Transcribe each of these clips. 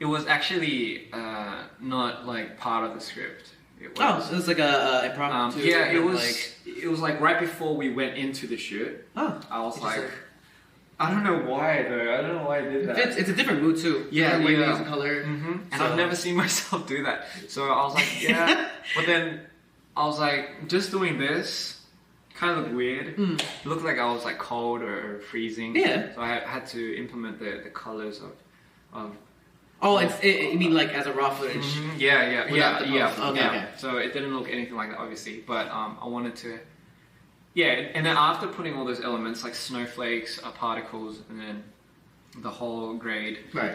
It was actually not like part of the script. It was, Oh, so it's like a impromptu. yeah, it was. Like... It was like right before we went into the shoot. Oh, I was like, I don't know why though. I don't know why I did that. It's a different mood too. Yeah, Different way to yeah. use the color. And So- I've never seen myself do that. So I was like, yeah. But then I was like, just doing this kind of looked weird. It looked like I was like cold or freezing. Yeah. So I had to implement the colors of Oh, you mean like as a raw footage? yeah. Okay. So it didn't look anything like that, obviously. But I wanted to. Yeah, and then after putting all those elements like snowflakes, particles, and then the whole grade, Right.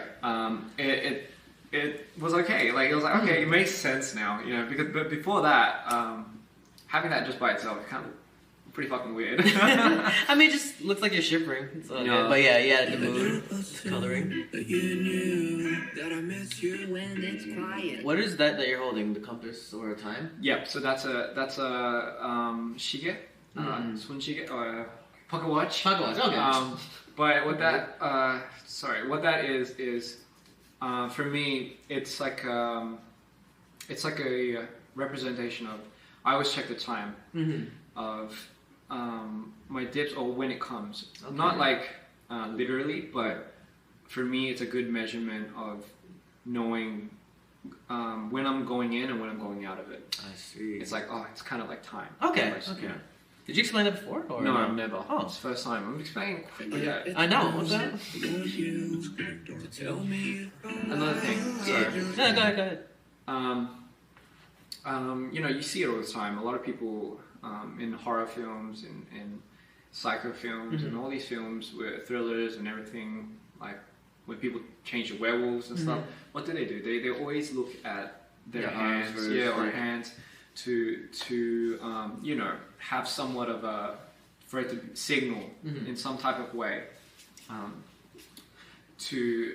It was okay. Like it was like okay, it makes sense now, you know. But before that, having that just by itself, it kind of pretty fucking weird. I mean, it just looks like you're shivering. It's all good. But yeah, the mood, coloring. When it's quiet. What is that you're holding? The compass or a time? Yep. So that's a shige, swun shige, or a pocket watch. Pocket watch, okay. But what that what that is for me, it's like a representation of. I always check the time of my dips or when it comes. Okay. Not like literally, but for me, it's a good measurement of knowing when I'm going in and when I'm going out of it. I see. It's like, oh, it's kind of like time. Okay. Almost, Okay. you know. Did you explain that before? Or No, I've never. Oh. It's the first time. I'm explaining. Yeah. I know. What's that? Another thing. Sorry. No, go ahead. You know, you see it all the time. A lot of people in horror films, in psycho films, and all these films with thrillers and everything, like when people change to werewolves and stuff, what do? They always look at their hands, arms or hands, to you know, have somewhat of a, for it to signal in some type of way.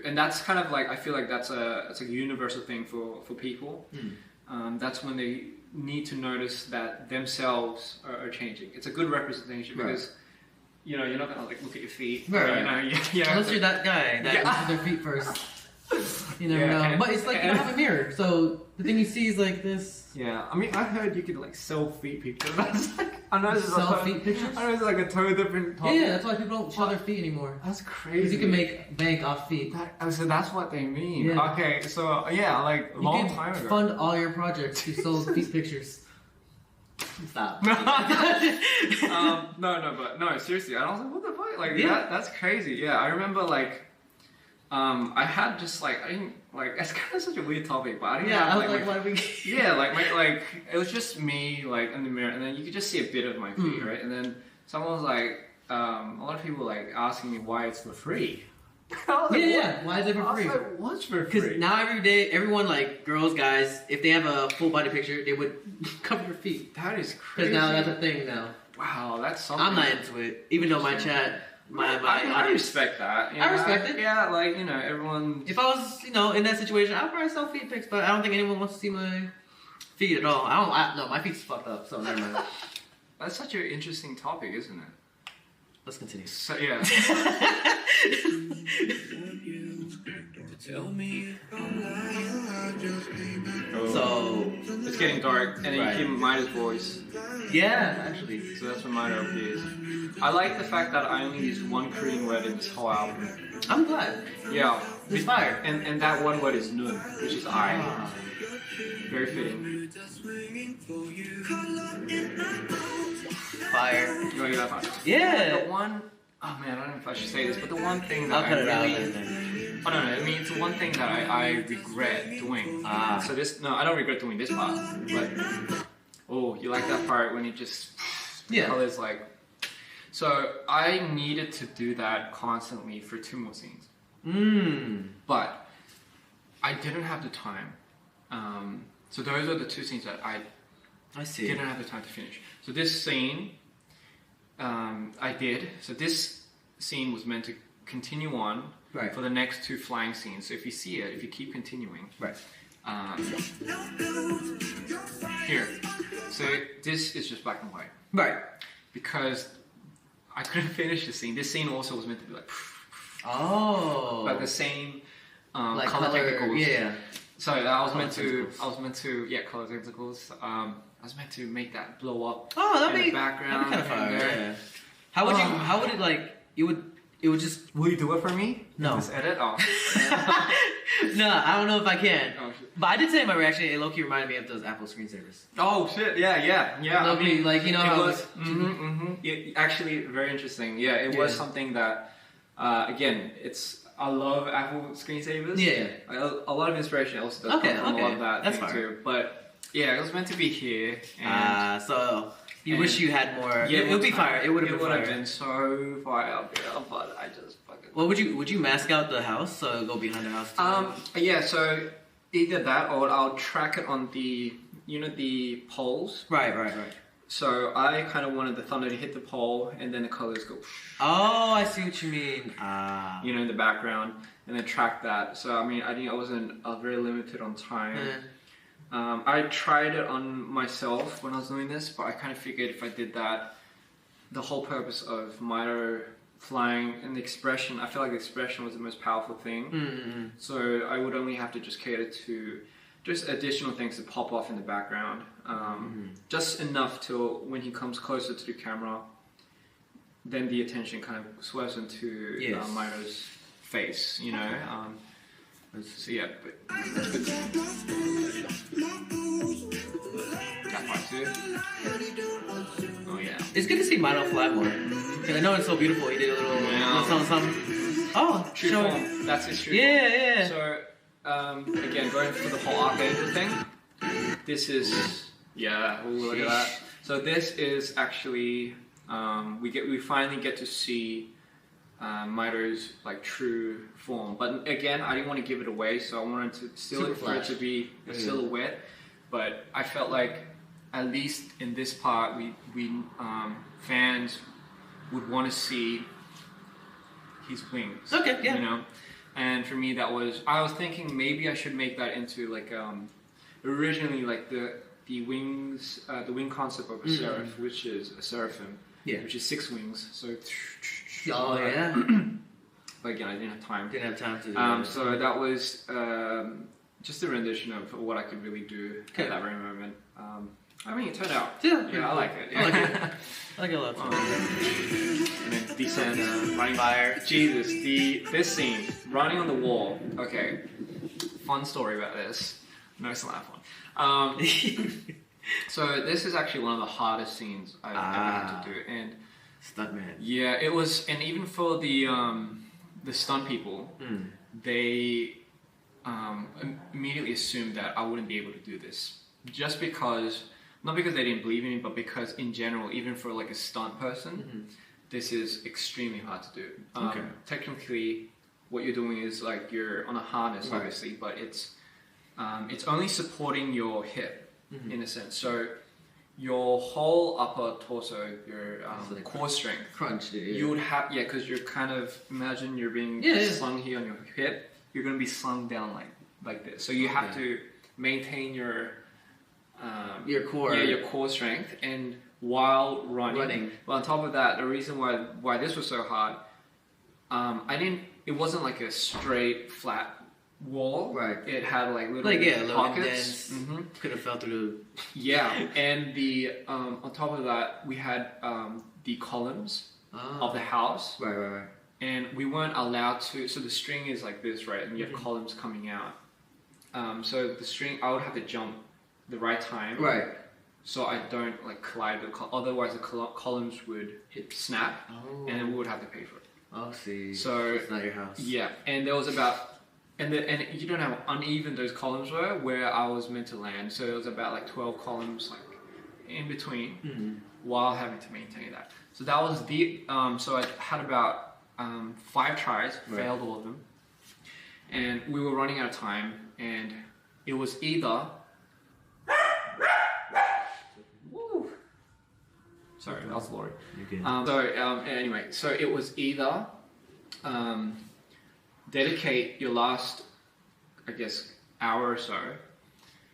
And that's kind of like, I feel like it's a universal thing for people. That's when they need to notice that themselves are changing. It's a good representation because, you know, you're not gonna like look at your feet. Right. You know, Unless you're that guy that looks at their feet first. You never know. But it's like you don't have a mirror, so the thing you see is like this. Yeah, I mean, I heard you could like sell feet pictures. That's like, I know this is Sell feet pictures? I know it's like a totally different topic. Yeah, that's why people don't show their feet anymore. That's Because crazy. you can make bank off feet. So that's what they mean. Yeah. Okay, so yeah, like a You long can time ago. fund all your projects to sell feet pictures. Stop. No, seriously. And I was like, what the fuck? Like, Yeah. that's crazy. Yeah, I remember like, I had just like, I didn't, like, it's kind of such a weird topic, but I didn't Yeah, have I was like, my- why do we... yeah, like, it was just me, like, in the mirror, and then you could just see a bit of my feet, right? And then someone was like, a lot of people like asking me why it's for free. I was like, what? Yeah, why is it for I was free? like, what's for Because free? now every day, everyone, like, girls, guys, if they have a full body picture, they would cover their feet. That is Because crazy. now that's a thing now. Wow, that's something. I'm not into it. Even though my chat, my I audience... respect that. I respect it. Yeah, like, you know, everyone. If I was, you know, in that situation, I'd probably sell feet pics, but I don't think anyone wants to see my feet at all. No, my feet's fucked up, so never mind. That's such an interesting topic, isn't it? Let's continue. So, yeah. So, It's getting dark, and then Right. you hear Mida's voice. yeah, actually. So that's when Mida appears. I like the fact that I only used one Korean word in this whole album. I'm glad. Yeah. It's fire. And that one word is nun, which is I. Ah. Very fitting. Fire. You want to get that part? Yeah. The one, oh man, I don't know if I should say this, but the one thing that I'll cut it out. Oh no, I mean, it's the one thing that I regret doing. Ah. So I don't regret doing this part, but, oh, you like that part when it just, Yeah. colors like, so I needed to do that constantly for 2 more scenes, but I didn't have the time. So those are the 2 scenes that I see. didn't have the time to finish. So this scene, I did. So this scene was meant to continue on Right. for the next 2 flying scenes. So if you see it, if you keep continuing, Right. here. So this is just black and white Right. because I couldn't finish the scene. This scene also was meant to be like, Oh. but the same Like color technicals. Yeah. So I was Color meant to, technicals. color technicals. I was meant to make that blow up. Oh, that'd in be the background. That'd be kind of fire. and Yeah. How would it like? It would just. Will you do it for me? No. This edit? Oh. No, I don't know if I can. Oh, shit. But I did say in my reaction, it low-key reminded me of those Apple screensavers. Oh shit! Yeah. Low-key, like, you know it how was. Actually, very interesting. Yeah, it was Yeah. something that. Again, I love Apple screensavers. Yeah. A lot of inspiration also does come from a lot of that That's thing fine. too. But yeah, it was meant to be here. And So you and- wish you had more. yeah, it would be fire. It would have been fire. been so fire up here, but I just fucking. Well, would you mask out the house so it'll go behind the house? Too? Yeah. So either that, or I'll track it on the the poles. Right. So I kind of wanted the thunder to hit the pole, and then the colors go. Oh, I see what you mean. In the background, and then track that. So I mean, I think I wasn't very limited on time. I tried it on myself when I was doing this, but I kind of figured if I did that, the whole purpose of Mito flying and the expression, I feel like the expression was the most powerful thing. So I would only have to just cater to just additional things to pop off in the background. Just enough till when he comes closer to the camera, then the attention kind of swerves into Mito's face, so yeah, but that part too. Oh yeah. It's good to see Milo fly more. Because I know it's so beautiful. He did a little something. Oh, True form. That's his true yeah. form. So, again, going for the whole archangel thing, this is, look at that. So this is actually, we finally get to see Mito's like true form, but again, I didn't want to give it away, so I wanted to still for it to be a silhouette. But I felt like at least in this part, we fans would want to see his wings. Okay, yeah. And for me, I was thinking maybe I should make that into like originally like the wings, the wing concept of a seraph, which is a seraphim, which is 6 wings. So. Oh yeah. But again, I didn't have time. Didn't have time to do that. So that was just a rendition of what I could really do at that very moment. I mean, it turned out. Yeah, I like it. I like it. I like it a lot. And then descend, running fire. Jesus, this scene, running on the wall. Okay, fun story about this. No, it's not that fun. So this is actually one of the hardest scenes I've ever had to do, and stuntman. Yeah, it was, and even for the stunt people, they immediately assumed that I wouldn't be able to do this, just because, not because they didn't believe in me, but because in general, even for like a stunt person, this is extremely hard to do. Technically, what you're doing is like you're on a harness, obviously, but it's only supporting your hip in a sense. So your whole upper torso, your core strength, crunch. You would have, because you're kind of, imagine you're being slung here on your hip. You're going to be slung down like this. So you have to maintain your core, your core strength, and while running. But on top of that, the reason why this was so hard, it wasn't like a straight flat wall. Right. It had like little pockets. Could have fell through. And the on top of that, we had the columns of the house. Right. And we weren't allowed to. So the string is like this, right? And you have columns coming out. So the string, I would have to jump the right time. Right. So I don't like collide with otherwise the columns would snap, and then we would have to pay for it. Oh, see. So it's not your house. Yeah, and there was about. And you don't know how uneven those columns were where I was meant to land. So it was about like 12 columns like in between while having to maintain that. So that was so I had about 5 tries, failed all of them. And we were running out of time, and it was either... Sorry, that was Lori. Anyway, so it was either... dedicate your last, I guess, hour or so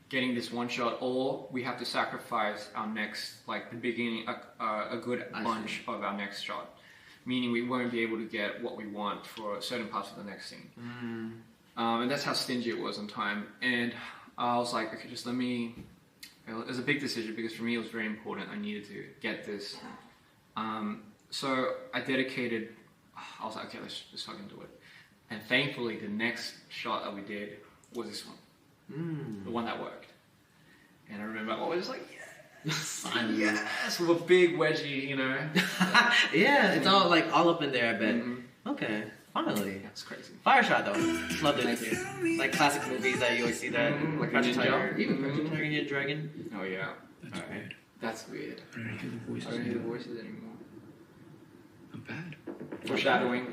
getting this one shot, or we have to sacrifice our next, like the beginning, a good bunch of our next shot. Meaning we won't be able to get what we want for certain parts of the next scene. And that's how stingy it was on time. And I was like, okay, just let me. It was a big decision because for me it was very important. I needed to get this. So I dedicated. I was like, okay, let's just fucking do it. And thankfully, the next shot that we did was this one, the one that worked. And I remember I was like, yes, yes, with a big wedgie, you know. Yeah, it's all like all up in there. I bet. Okay, finally. That's crazy. Fire shot though. Loved it. Thank you. Like classic movies that you always see that. Like Crouching Ninja. Tiger, even Crouching Tiger, Ninja Dragon. Oh yeah. That's weird. That's weird. I don't hear the voices. I don't hear the voices anymore. I'm bad. Foreshadowing.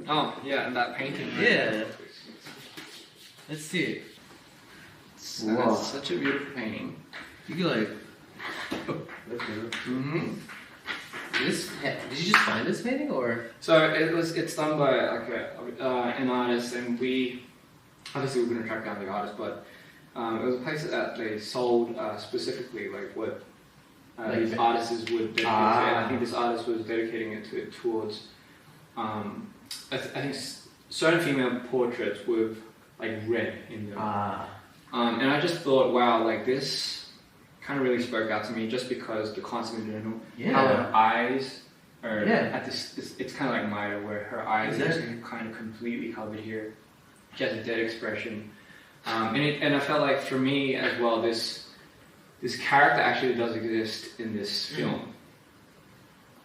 Oh yeah, and that painting. Right? Yeah. Let's see it. Wow. That's such a beautiful painting. You can like. Did you just find this painting or? So it's done by like an artist, and we obviously we're going to track down the artist, but it was a place that they sold specifically like what these artists would dedicate to. And I think this artist was dedicating it towards I think certain female portraits with like red in them. And I just thought, wow, like this kind of really spoke out to me just because the concept in general, how her eyes are at this, it's kind of like Maya, where her eyes are kind of completely covered here. She has a dead expression. And I felt like for me as well, this character actually does exist in this film.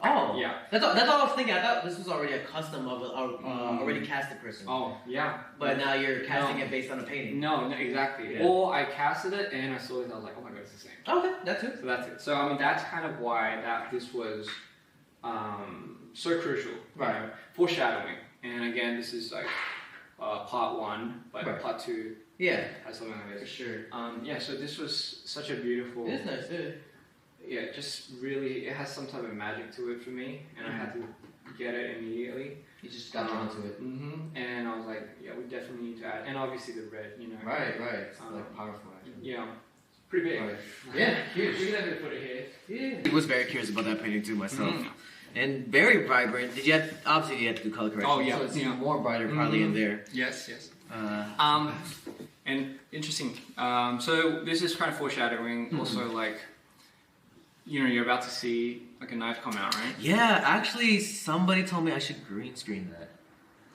Oh, yeah. That's all I was thinking. I thought this was already a custom of already casted person. Oh, yeah. But now you're casting it based on a painting. No, exactly. Yeah. Or I casted it and I saw it and I was like, oh my god, it's the same. Okay, that too. So that's it. So I mean, that's kind of why this was so crucial. Right. Foreshadowing. And again, this is like part 1, but part 2 has something like this. For sure. Yeah, so this was such a beautiful... It is nice, yeah. Yeah, just really, it has some type of magic to it for me, and I had to get it immediately. You just got drawn to it. And I was like, yeah, we definitely need to add, and obviously the red, you know. Right. It's like powerful, actually. Yeah, it's pretty big. Right. Yeah, huge. We can definitely put it here. Yeah. I was very curious about that painting too myself. And very vibrant. Did you have, obviously you had to do color correction. Oh yeah. So it's even more brighter probably in there. Yes. And interesting. So this is kind of foreshadowing. Also, like, you know, you're about to see like a knife come out, right? Yeah, actually, somebody told me I should green screen that.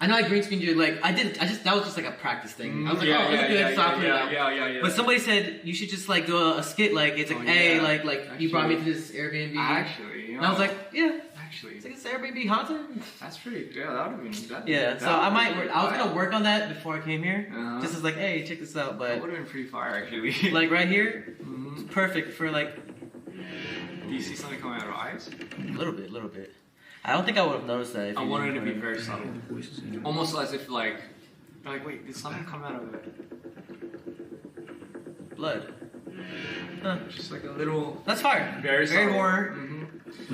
I know I green screened you. Like that was just like a practice thing. I was like, yeah. But somebody said you should just like do a skit. Like it's like, hey, like actually, you brought me to this Airbnb. Actually, you know, and I was like, yeah. Actually, It's like it's Airbnb haunted. that's pretty. Yeah, that would have been. That, Yeah, that so I would've been was gonna fire. work on that before I came here. Just as like, hey, check this out. That But would have been pretty fire, actually. like right here, it's perfect for like Do you see something coming out of her eyes? a little bit. I don't think I would have noticed that. If I you wanted it didn't to be put it. very subtle, almost as if like, you're like, wait, did something come out of it? Blood. Huh. Just like a little. That's fire. Very subtle. horror.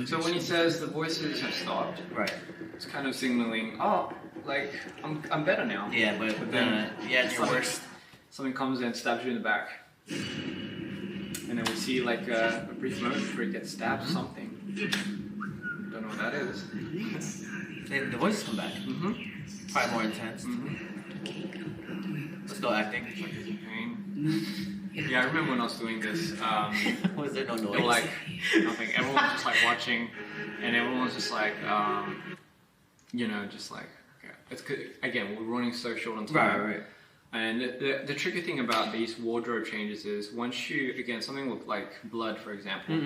So when he says the voices have stopped, Right. it's kind of signaling, oh, like I'm better now. Yeah, but then it's your worst. Something comes in, stabs you in the back, and then we see like a brief moment before he gets stabbed. Something. Don't know what that is. The voices come back. Probably more intense. Let's go acting. Pain. Yeah, I remember when I was doing this. Was there no noise? They were like nothing. Everyone was just like watching, and everyone was just like, you know, just like, okay. It's good. Again, we're running so short on time. Right. And the tricky thing about these wardrobe changes is once you, again, something with like blood, for example,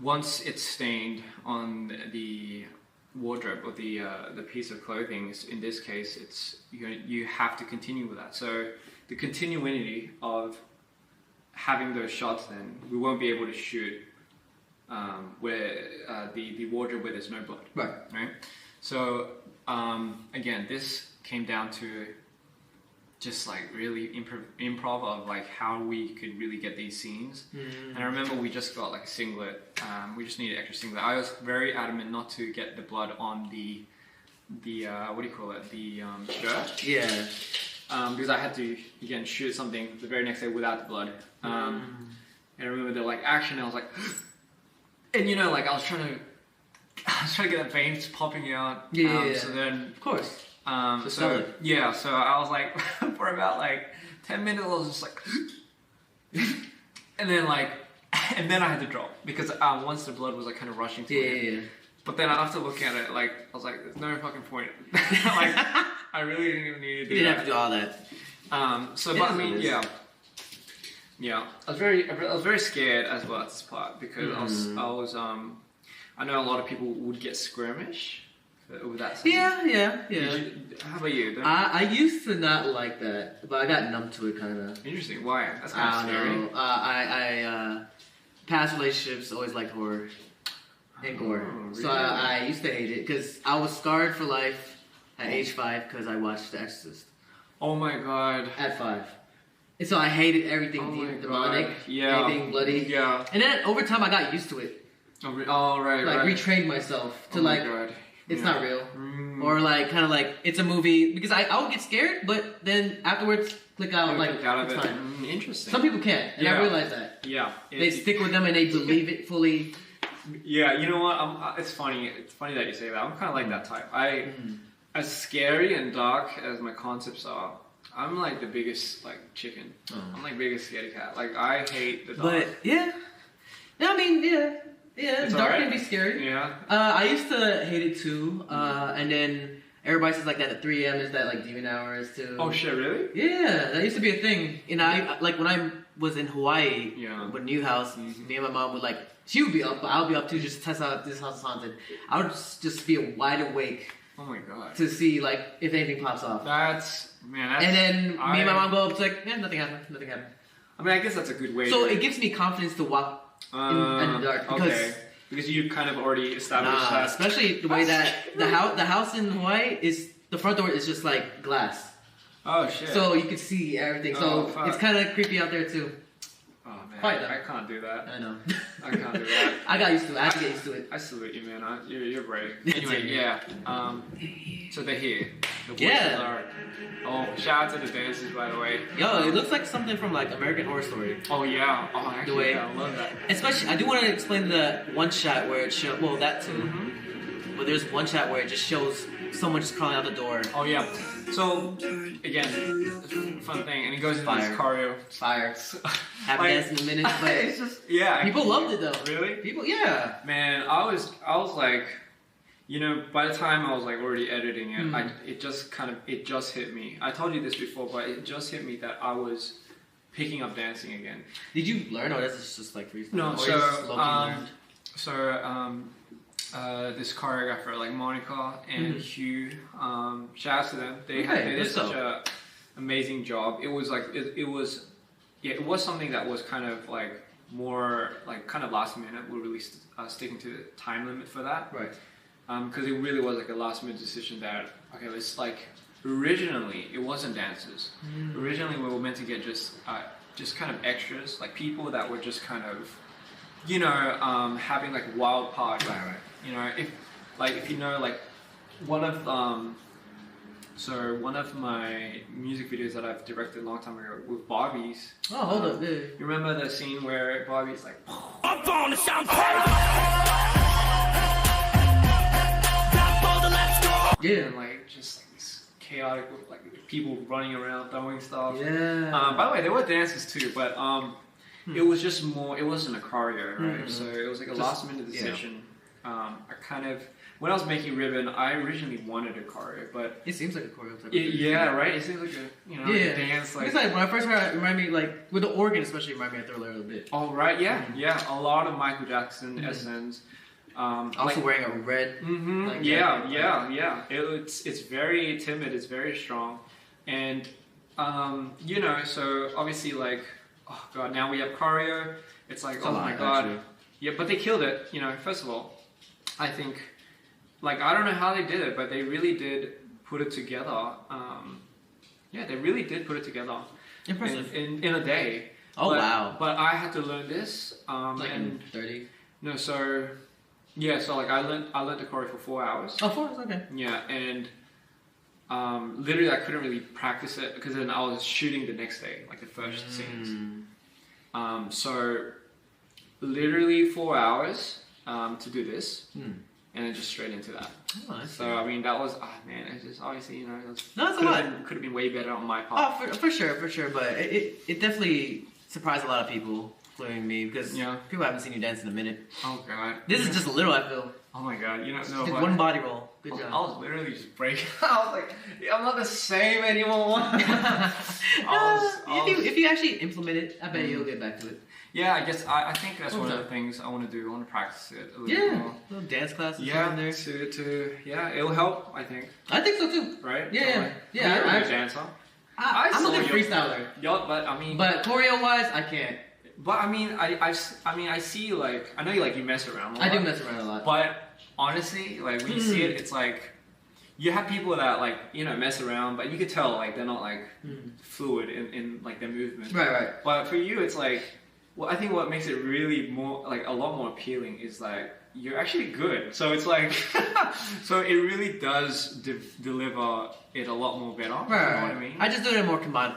once it's stained on the wardrobe or the piece of clothing, in this case, it's you have to continue with that. So the continuity of having those shots, then we won't be able to shoot where the wardrobe where there's no blood. Right. So again, this came down to just like really improv of like how we could really get these scenes. And I remember we just got like a singlet. We just needed extra singlet. I was very adamant not to get the blood on the what do you call it? The shirt. Yeah. Because I had to again shoot something the very next day without the blood. And I remember they're like action. And I was like, and you know, like I was trying to get the veins popping out. Yeah. So then, Of course. sell it. Yeah, so I was like, for about like 10 minutes, I was just like, and then I had to drop because once the blood was like kind of rushing to me. Yeah. But then after looking at it, like I was like, there's no fucking point. Like I really didn't even need to do You didn't that. have to do all that. But I mean, yeah. I was very scared as well at this part because I know a lot of people would get skirmish with that. Yeah. How about you? I used to not like that, but I got numb to it kind of. Interesting. Why? That's kind of I scary. don't know. I past relationships always liked horror and gore, really? so I used to hate it because I was scarred for life at age 5 because I watched The Exorcist Oh my god. at 5, and so I hated everything Oh my demonic, God. Yeah. anything bloody. Yeah. And then over time I got used to it, Oh right. like right. retrained myself to Oh my like god. it's Yeah. not real. Mm. Or like kind of like it's a movie because I would get scared, but then afterwards click out like Click out of it's it. fine. Interesting. Some people can't, and I Yeah. realize that Yeah. they stick with them and they believe it fully. Yeah, you know what? It's funny. It's funny that you say that. I'm kind of like that type. As scary and dark as my concepts are, I'm like the biggest like chicken. I'm like biggest scaredy cat. Like I hate the dark. But yeah, I mean It's dark alright. can be scary. Yeah. I used to hate it too, and then everybody says like that at 3 a.m. is that like demon hours too. Oh shit! Really? Yeah, that used to be a thing. And I like when I was in Hawaii Yeah. with New House, me and my mom would like she would be up, but I would be up too just to test out this house is haunted. I would just be wide awake Oh my god. to see like if anything pops off. That's And then me and my mom go up to like, nothing happened. I mean, I guess that's a good way. So it gives me confidence to walk in the dark because you kind of already established that. especially the way that the house in Hawaii is the front door is just like glass, Oh shit. so you can see everything. So Oh, fuck. it's kind of creepy out there too. Oh man, Quite though. I can't do that. I know. I can't do that. I got used to it. I had to get used to it. I salute you, man. You're brave. It's Anyway, okay. yeah. So they're here. The voices Yeah. are. Oh, shout out to the dancers, by the way. Yo, it looks like something from like American Horror Story. Oh yeah. Oh, The actually, way- yeah, I love that. Especially, I do want to explain the one shot where it shows. Well, that too. But there's one shot where it just shows someone just crawling out the door. Oh yeah. So again, fun thing, and it goes into this choreo. Fire. Happy Like- dance in a minute, but It's just yeah. people loved it though. Really? People, yeah. Man, I was like, you know, by the time I was like already editing it, it just hit me. I told you this before, but it just hit me that I was picking up dancing again. Did you learn, or that's just like freestyle? No, Or so, you just low-key learned? This choreographer like Monica and Hugh, shout out to them. They did let's such go. a amazing job. It was like it was something that was kind of like more like kind of last minute. We're really sticking to the time limit for that. Right. Because it really was like a last minute decision that okay, it's like originally it wasn't dancers. Originally we were meant to get just kind of extras, like people that were just kind of, you know, having like wild party. Right. You know, if you know like one of my music videos that I've directed a long time ago with Barbies. Oh, hold up. Yeah. You remember the scene where Barbie's like, I'm on the sound. Yeah. and like just like this chaotic with like people running around throwing stuff. Yeah. By the way, there were dances too, but it was just more. It wasn't a choreo, right? So it was like a last minute decision. I kind of when I was making Ribbon, I originally wanted a choreo, but It seems like a choreo type. yeah, right. It seems like a dance like. It's like when I first heard it, reminded me like with the organ especially reminded me of Thriller a little bit. Oh right, yeah, a lot of Michael Jackson essence. Also wearing a red. like, jacket. Yeah. It's very timid. It's very strong, and you know. So obviously, like, oh god, now we have choreo. It's like, It's a oh lot, my god, actually. yeah. But they killed it. You know, first of all, I think, like, I don't know how they did it, but they really did put it together. Yeah, they really did put it together. Impressive. In a day. Oh, wow. But I had to learn this. Like and in 30. no, so. Yeah, so like I learned the choreo for 4 hours. Oh, 4 hours, okay. Yeah, and literally I couldn't really practice it because then I was shooting the next day, like the first scenes. So literally 4 hours to do this, and then just straight into that. Oh, I see. So I mean, that was man. It's just obviously it was, No, it's a lot. could have been way better on my part. Oh, for sure. But it definitely surprised a lot of people, including me, because people haven't seen you dance in a minute. Oh god. This is just a little, I feel. Oh my god, you don't know Just what? one body roll. Good I job. was literally just breaking. I was like, I'm not the same anymore. If you actually implement it, I bet you'll get back to it. Yeah, I guess I think that's one of the things I want to do. I want to practice it a little bit more. Little dance classes Yeah, in there. it'll help. I think. I think so too. Right? Yeah. You're a good dancer. I'm a good freestyler. Yeah, but I mean. But choreo wise, I can't. But I mean, I see like I know you mess around a lot. I do mess around a lot. But honestly, like when you see it, it's like you have people that like mess around, but you could tell like they're not like fluid in like their movement. Right. But for you, it's like I think what makes it really more like a lot more appealing is like you're actually good. So it's like so it really does deliver it a lot more better. Right. You know what I mean? I just do it in a more comedy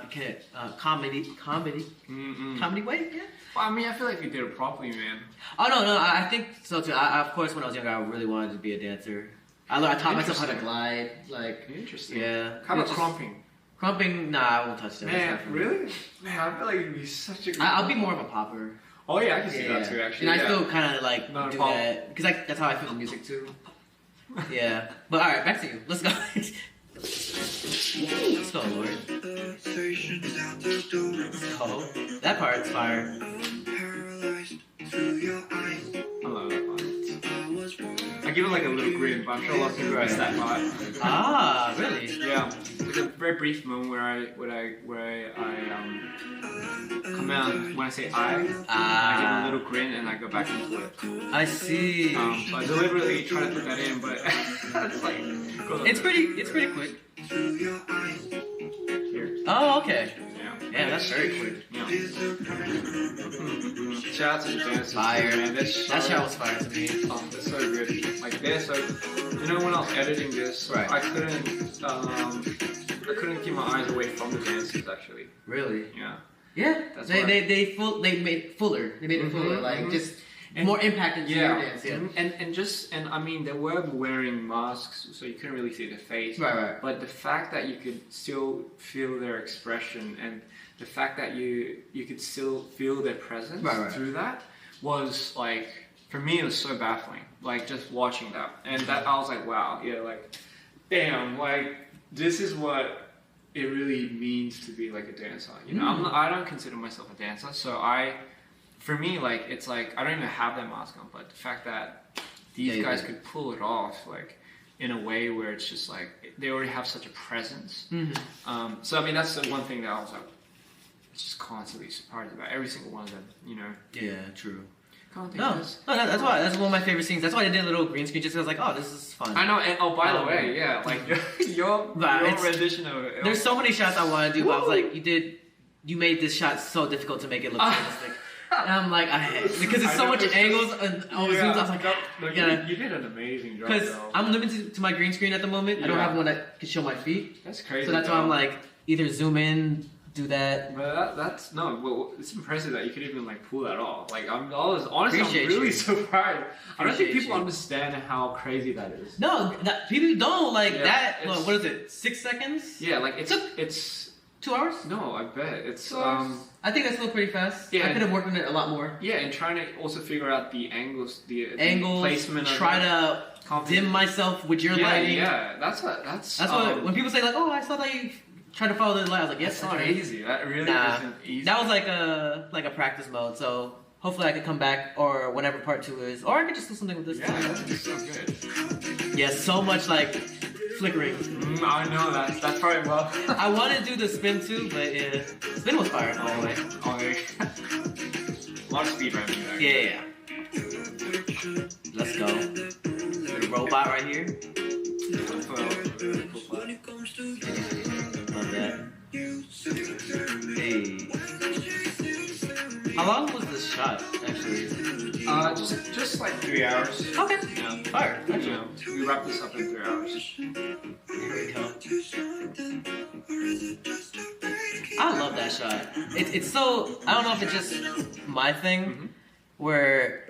way. Yeah. Well, I mean, I feel like you did it properly, man. Oh no, I think so too. Of course, when I was younger, I really wanted to be a dancer. I taught myself how to glide. Like, interesting. Yeah. How about crumping? Crumping? Nah, I won't touch that. Man, really? Man, I feel like you'd be such a good. I'll be more of a popper. Oh yeah, I can see that too. Actually, and I still kind of like Not do that because that's how I feel the music too. Yeah. But all right, back to you. Let's go. Let's go, Lord. Let's go. That part's fire. I love that part. I give it like a little grin, but I'm sure a lot of people miss that part. Ah, really? Yeah, there's a very brief moment where I come out when I say I give a little grin and I go back into it. I see. So I deliberately try to put that in, but it's like it's pretty quick. Here. Oh, okay. Yeah, that's very quick. Yeah. Shout out to the dancers. Fire. Man. That shot was fire to me. Oh, they're so good. Like they're so. When I was editing this, right. I couldn't keep my eyes away from the dancers actually. Really? Yeah. Yeah. They made it fuller. They made it fuller. Like just. And more impact into your dance, and I mean they were wearing masks, so you couldn't really see their face. Right. But the fact that you could still feel their expression, and the fact that you could still feel their presence through that was like, for me, it was so baffling. Like just watching that, and that I was like, wow, like, damn, like this is what it really means to be like a dancer. I don't consider myself a dancer, so for me, like, it's like, I don't even have that mask on, but the fact that these guys could pull it off, like, in a way where it's just like, they already have such a presence. So, I mean, that's the one thing that I was like, just constantly surprised about. Every single one of them, Yeah, true. That's why. That's one of my favorite scenes. That's why I did a little green screen, just because I was like, oh, this is fun. I know, and by the way, like, your rendition of it. There's so many shots I want to do, but I was like, you made this shot so difficult to make it look realistic. And I'm like, because it's so much angles and all the zooms. I was like, you did an amazing job. Because I'm limited to my green screen at the moment. I don't have one that can show my feet. That's crazy. So that's why I'm like, either zoom in, do that. But it's impressive that you could even like pull that off. Like honestly, I'm really surprised. I don't think people understand how crazy that is. No, people don't like that. Look, what is it? 6 seconds? Yeah, like it's 2 hours? No, I bet it's. I think that's still pretty fast. Yeah, I could have worked on it a lot more. Yeah, and trying to also figure out the angles, the placement. Try to dim myself with your lighting. Yeah, that's what when people say like, oh, I saw that you try to follow the light. I was like, yes, that's not easy. That really isn't easy. That was like a practice mode. So hopefully I could come back or whenever part 2 is, or I could just do something with this. Yeah, that's so good. Yeah, so much like flickering. I know that's probably well. I want to do the spin too, but yeah, spin was fire all the way. A lot of speed right there. Yeah. Let's go. The robot right here. Love that. Hey. How long was this shot actually? Just like 3 hours. Okay. Yeah. Fire. We wrapped this up in 3 hours. Here we go. I love that shot. It's so, I don't know if it's just my thing, where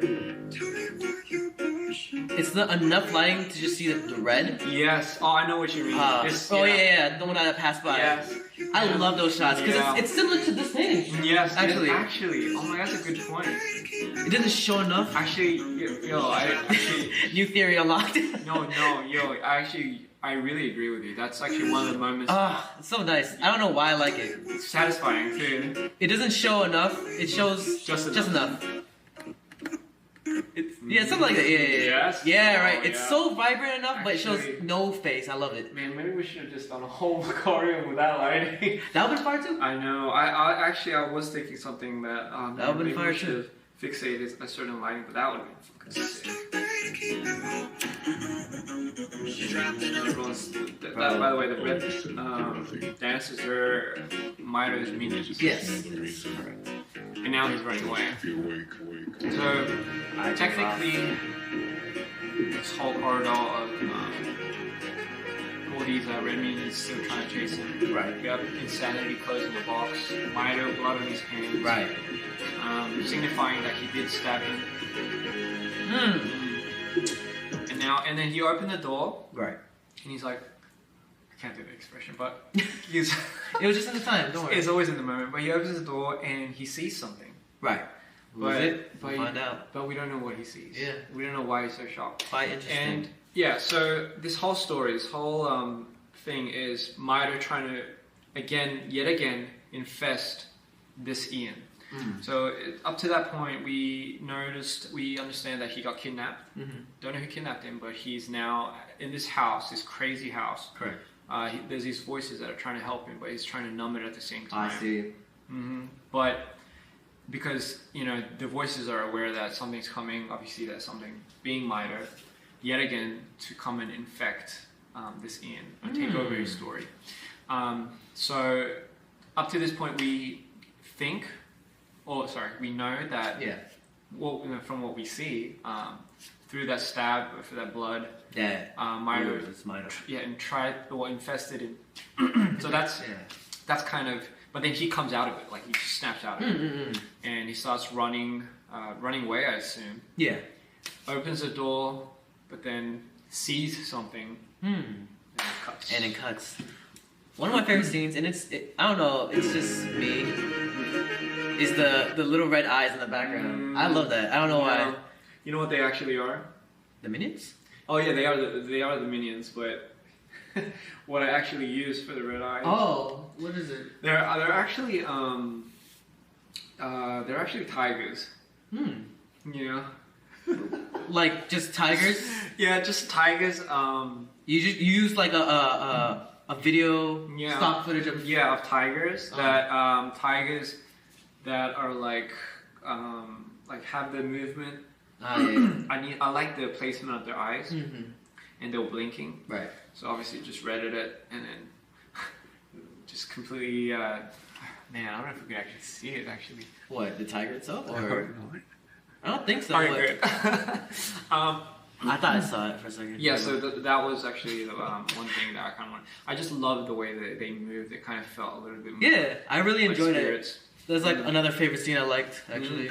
It's the enough lighting to just see the red. Yes. Oh, I know what you mean. Yeah, the one that passed by. Yes. I love those shots because Yeah. it's similar to this thing. Yes. Actually. Oh my, that's a good point. It doesn't show enough. Actually, I actually. New theory unlocked. I really agree with you. That's actually one of the moments. It's so nice. I don't know why I like it. It's satisfying too. It doesn't show enough. It shows just enough. Something like that. Yes? Yeah, right. Oh, It's yeah. so vibrant enough, but it shows Actually- no face. I love it. Man, maybe we should have just done a whole choreo without lighting. That would be fire too. I know. I was thinking something that That would've been maybe fire we should have fixated a certain lighting, but that would have been fucking sick. By the way, the red dancers are Mido's minions. Yes. And now he's running away. So, technically, this whole corridor of all these red minions still trying to chase him. Right. We have Insanity closing the box, Mido blood on his hands. Right. Signifying that he did stab him. And then he opened the door, Right. and he's like, I can't do the expression, but he's It was just in the time. Don't worry. he's always in the moment. But he opens the door and he sees something. Right. But, But we'll find out. But we don't know what he sees. Yeah. We don't know why he's so shocked. Quite interesting. And yeah, so this whole story, this whole thing is Mido trying to yet again infest this Ian. So up to that point, we understand that he got kidnapped. Don't know who kidnapped him, but he's now in this house, this crazy house. Correct. There's these voices that are trying to help him, but he's trying to numb it at the same time. I see. But because the voices are aware that something's coming, obviously that something being Mido, yet again to come and infect this Ian and take over his story. So up to this point, we know that from what we see through that stab, through that blood, Mido, it's Mido. and infested him. So that's kind of. But then he comes out of it, like he just snaps out of it, and he starts running away, I assume. Yeah. Opens the door, but then sees something, and it cuts. One of my favorite scenes, and I don't know, it's just me, is the little red eyes in the background. I love that. I don't know why. You know what they actually are? The minions? Oh yeah, they are the minions, but what I actually use for the red eyes. Oh, what is it? They're actually tigers. Yeah. Like just tigers? Yeah, just tigers. You use like a video stock footage of of tigers that are like have the movement. I like the placement of their eyes, and they were blinking. Right. So obviously just reddit it and then just completely. Man, I don't know if we can actually see it actually. What, the tiger itself? Or I don't think so. Alright, good. I thought I saw it for a second. Yeah, so that was actually one thing that I kind of wanted. I just loved the way that they moved. It kind of felt a little bit more. Yeah, I really like enjoyed spirits. it. There's like another favorite scene I liked, actually.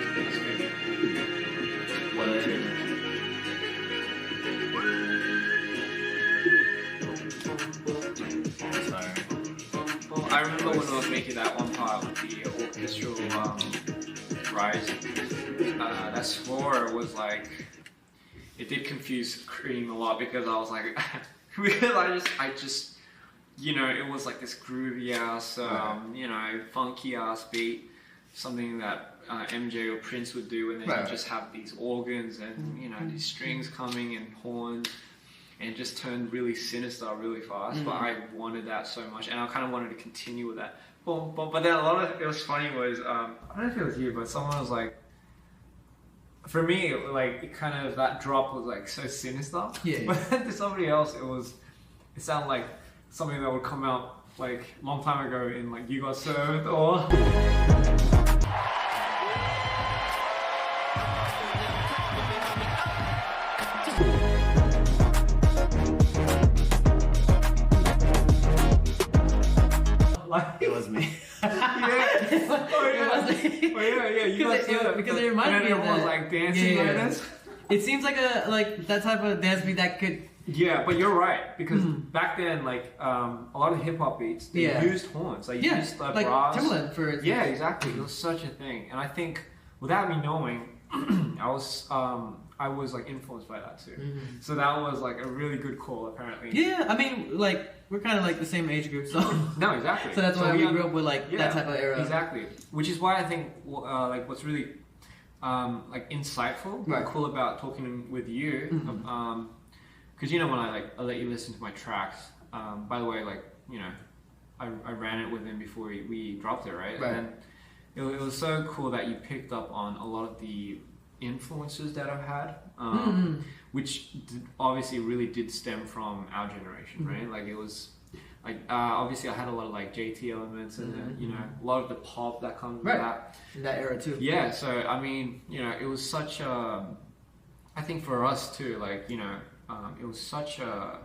I remember when I was making that one part with the orchestral rise, that score was like, it did confuse Cream a lot because I was like, because I just, it was like this groovy ass, funky ass beat, something that MJ or Prince would do, and then you just have these organs and these strings coming and horns. And it just turned really sinister really fast, but I wanted that so much, and I kind of wanted to continue with that. But then a lot of it was funny was I don't know if it was you, but someone was like, for me, like it kind of that drop was like so sinister. Yeah. But then to somebody else, it sounded like something that would come out like a long time ago in like You Got Served or. It was me. Yeah. It was me. You got served. Because it reminded me of everyone that. was like dancing like this. It seems like that type of dance beat that could. Yeah, but you're right because back then, like a lot of hip hop beats, they used horns, like used like brass. Timbaland for instance. Yeah, exactly. It was such a thing, and I think without me knowing, I was like influenced by that too. So that was like a really good call, apparently. Yeah, I mean, like we're kind of like the same age group, so. No, exactly. So that's why we grew up with like that type of era. Exactly, which is why I think like what's really like insightful, and cool about talking with you. Because when I let you listen to my tracks. By the way, like I ran it with him before we dropped it, right? And then it was so cool that you picked up on a lot of the influences that I've had, which obviously really did stem from our generation, right? Like it was like obviously I had a lot of like JT elements and a lot of the pop that comes with that in that era too. Yeah, so I mean it was such a, I think for us too, like it was such a,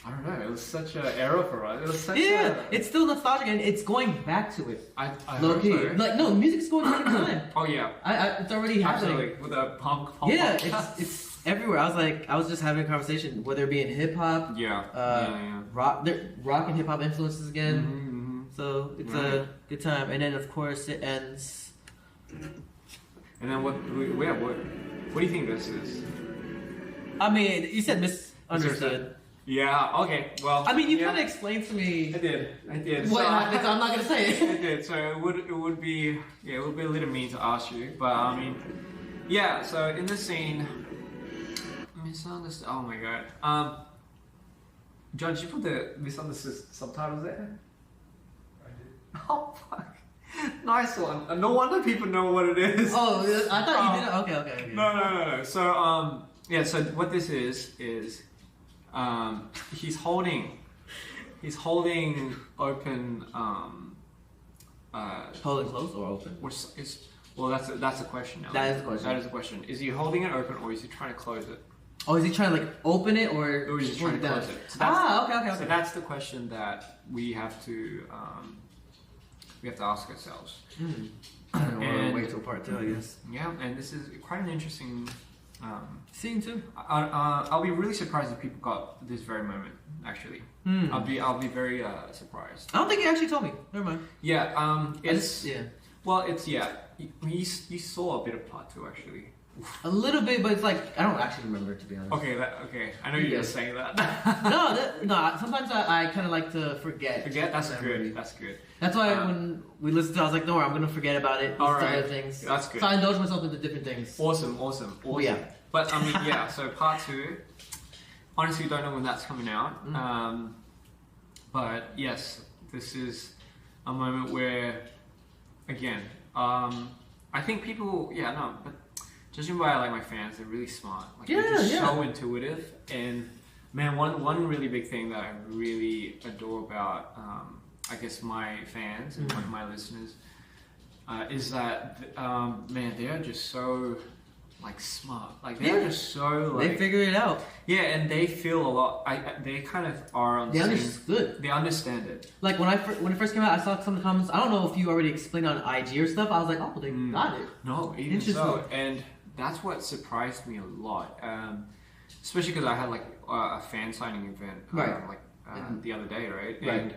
I don't know, it was such an era for us. It was such it's still nostalgic and it's going back to it. I low key. So. Like no, music's going back in time. Oh yeah. It's already happening. Absolutely. With a punk yeah, it's everywhere. I was just having a conversation, whether it be in hip hop, rock and hip hop influences again. So it's a good time. And then of course it ends. And then what do you think this is? I mean, you said misunderstood. Yeah, okay, well... I mean, you kind of explained to me... I did. What happened, so I'm not going to say it. I did, so it would be a little mean to ask you, but I mean... Yeah, so in the scene... Misunderstood... Oh my god. John, did you put the misunderstood subtitles there? I did. Oh, fuck. Nice one. No wonder people know what it is. Oh, I thought you did it. Okay. No. So, yeah, so what this is he's holding open holding closed or open? Well, that's a question now. That is the question. That is the question. Is he holding it open or is he trying to close it? Oh, is he trying to like open it or is he trying to close it? So okay. So that's the question that we have to ask ourselves. I don't know. We'll wait till part 2, I guess. Yeah, and this is quite an interesting scene too. I'll be really surprised if people got this very moment. Actually, I'll be very surprised. I don't think he actually told me. Never mind. Yeah. It's Well, it's You saw a bit of part 2 actually. A little bit, but it's like I don't actually remember, to be honest. Okay. I know you're just saying that. no. Sometimes I kind of like to forget. That's good. That's good. That's why when we listened to it, I was like, no, I'm gonna forget about it. All right. Other things. That's good. So I indulge myself into different things. Awesome. Yeah. But I mean, yeah. So part 2. Honestly, don't know when that's coming out. But yes, this is a moment where, again, I think people, but judging by like my fans, they're really smart. Like they're just so intuitive. And man, one really big thing that I really adore about, I guess my fans and my listeners, is that man, they are just so like smart. Like they're just so like they figure it out. Yeah, and they feel a lot. They kind of are on the same. Understood. They understand it. Like when it first came out, I saw some of the comments. I don't know if you already explained on IG or stuff. I was like, oh, they got it. No, even so, and that's what surprised me a lot. Especially because I had like a fan signing event the other day, right? And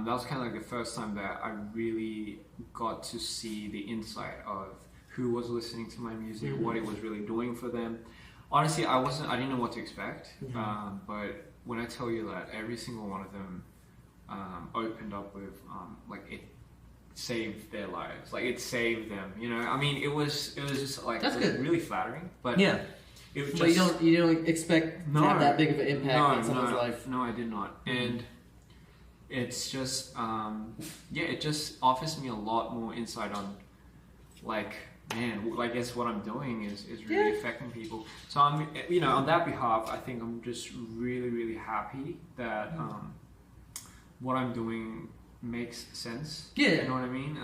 that was kind of like the first time that I really got to see the insight of who was listening to my music, what it was really doing for them. Honestly, I didn't know what to expect, but when I tell you that every single one of them opened up with like it saved their lives, like it saved them, you know. I mean, it was just like that's good. Really flattering, but yeah. It was but you don't expect to have that big of an impact on someone's life. No, I did not, and it's just it just offers me a lot more insight on like. Man, I guess what I'm doing is really affecting people. So I'm, on that behalf, I think I'm just really, really happy that what I'm doing makes sense. Yeah. You know what I mean?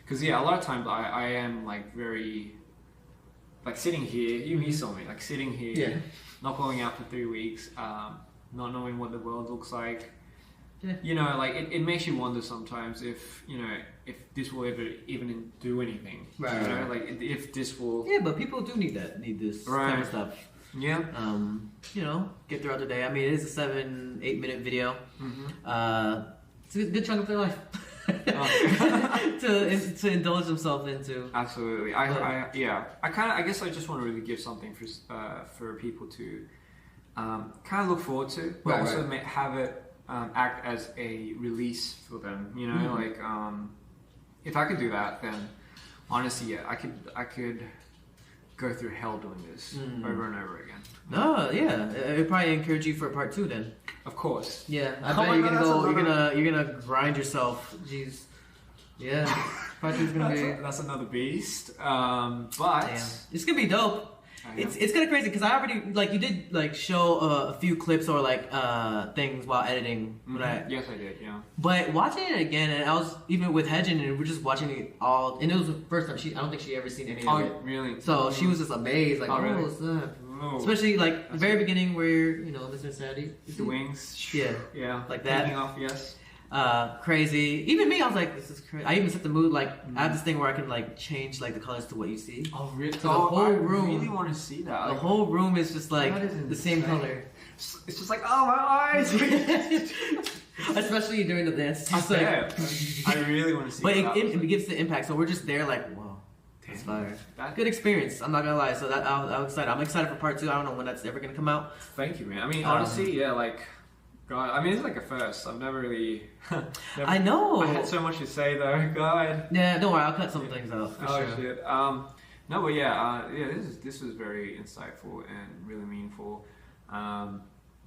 Because a lot of times I am like very, like sitting here, you saw me, like sitting here, not going out for 3 weeks, not knowing what the world looks like. Yeah. Like it makes you wonder sometimes if, if this will ever even do anything. Right. You know, like if this will. Yeah, but people do need this kind of stuff. Yeah. You know, get throughout the day. I mean, it is a 7-8 minute video. It's a good chunk of their life to indulge themselves into. Absolutely. I guess I just want to really give something for people to kind of look forward to, but also have it act as a release for them. You know, like if I could do that, then honestly, yeah, I could go through hell doing this over and over again. No, yeah, it would probably encourage you for part 2 then. Of course. Yeah, I bet you're gonna go. You're gonna grind yourself. Jeez. Yeah, part 2 is gonna be. That's another beast. But it's gonna be dope. It's kind of crazy because I already you did show a few clips or things while editing. Yes, I did. Yeah. But watching it again, and I was even with Hedgen, and we're just watching it all, and it was the first time I don't think she ever seen any of it. Oh, really? So she was just amazed, really? What's up? Oh. Especially the very beginning where Mr. Sandy, the wings, yeah, like that. Taking off, yes. Crazy. Even me, I was like, this is crazy. I even set the mood. I have this thing where I can change the colors to what you see. Oh, really? So the whole room. I really want to see that. The whole room is just the same color. It's just oh my eyes. Especially during the dance. I really want to see. But it gives the impact. So we're just there whoa. That's fire. Good experience. I'm not gonna lie. So I'm excited. I'm excited for part 2. I don't know when that's ever gonna come out. Thank you, man. I mean, honestly, God, I mean, it's like a first. I've never really. I know. I had so much to say though. God. Yeah, don't worry. I'll cut some things out. For sure. Shit. No, but this was very insightful and really meaningful.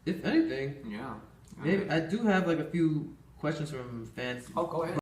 If anything, yeah. maybe I do have a few questions from fans. Oh, go ahead.